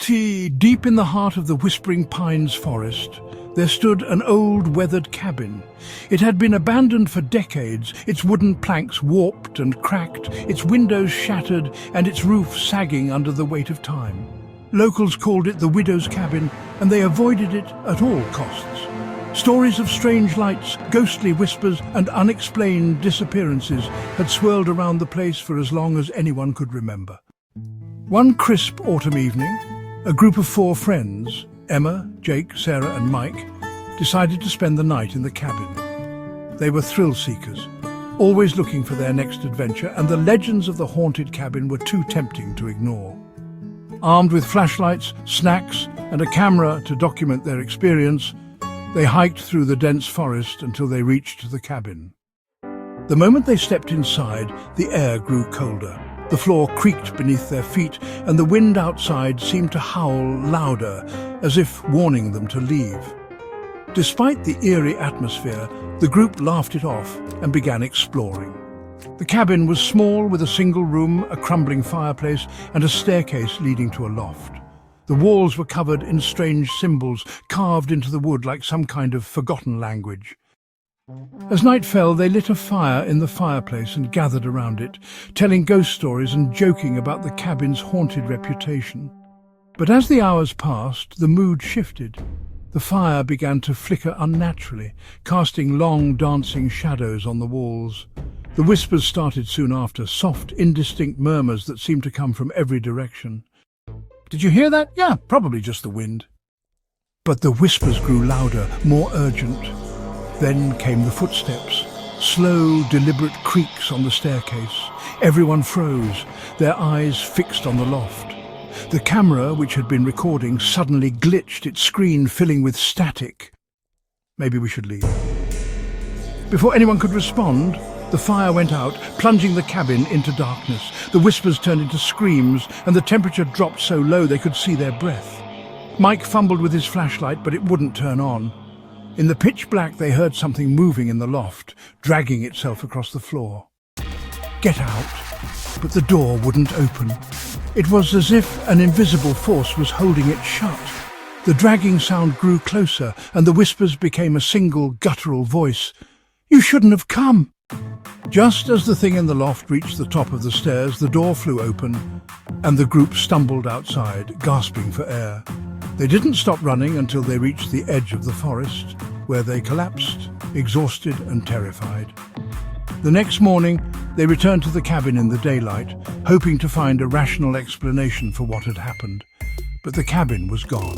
Deep in the heart of the Whispering Pines forest, there stood an old weathered cabin. It had been abandoned for decades, its wooden planks warped and cracked, its windows shattered and its roof sagging under the weight of time. Locals called it the widow's cabin, and they avoided it at all costs. Stories of strange lights, ghostly whispers and unexplained disappearances had swirled around the place for as long as anyone could remember. One crisp autumn evening, a group of 4 friends, Emma, Jake, Sarah and Mike, decided to spend the night in the cabin. They were thrill seekers, always looking for their next adventure, and the legends of the haunted cabin were too tempting to ignore. Armed with flashlights, snacks and a camera to document their experience, they hiked through the dense forest until they reached the cabin. The moment they stepped inside, the air grew colder. The floor creaked beneath their feet, and the wind outside seemed to howl louder, as if warning them to leave. Despite the eerie atmosphere, the group laughed it off and began exploring. The cabin was small, with a single room, a crumbling fireplace, and a staircase leading to a loft. The walls were covered in strange symbols, carved into the wood like some kind of forgotten language. As night fell, they lit a fire in the fireplace and gathered around it, telling ghost stories and joking about the cabin's haunted reputation. But as the hours passed, the mood shifted. The fire began to flicker unnaturally, casting long, dancing shadows on the walls. The whispers started soon after, soft, indistinct murmurs that seemed to come from every direction. "Did you hear that? Yeah, probably just the wind." But the whispers grew louder, more urgent. Then came the footsteps, slow, deliberate creaks on the staircase. Everyone froze, their eyes fixed on the loft. The camera, which had been recording, suddenly glitched, its screen filling with static. "Maybe we should leave." Before anyone could respond, the fire went out, plunging the cabin into darkness. The whispers turned into screams, and the temperature dropped so low they could see their breath. Mike fumbled with his flashlight, but it wouldn't turn on. In the pitch black, they heard something moving in the loft, dragging itself across the floor. "Get out!" But the door wouldn't open. It was as if an invisible force was holding it shut. The dragging sound grew closer, and the whispers became a single, guttural voice. "You shouldn't have come!" Just as the thing in the loft reached the top of the stairs, the door flew open, and the group stumbled outside, gasping for air. They didn't stop running until they reached the edge of the forest, where they collapsed, exhausted and terrified. The next morning, they returned to the cabin in the daylight, hoping to find a rational explanation for what had happened. But the cabin was gone.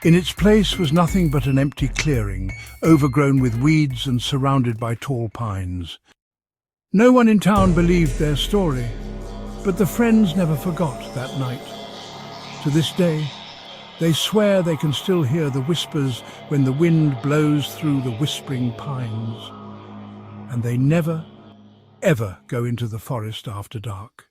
In its place was nothing but an empty clearing, overgrown with weeds and surrounded by tall pines. No one in town believed their story, but the friends never forgot that night. To this day, they swear they can still hear the whispers when the wind blows through the whispering pines. And they never, ever go into the forest after dark.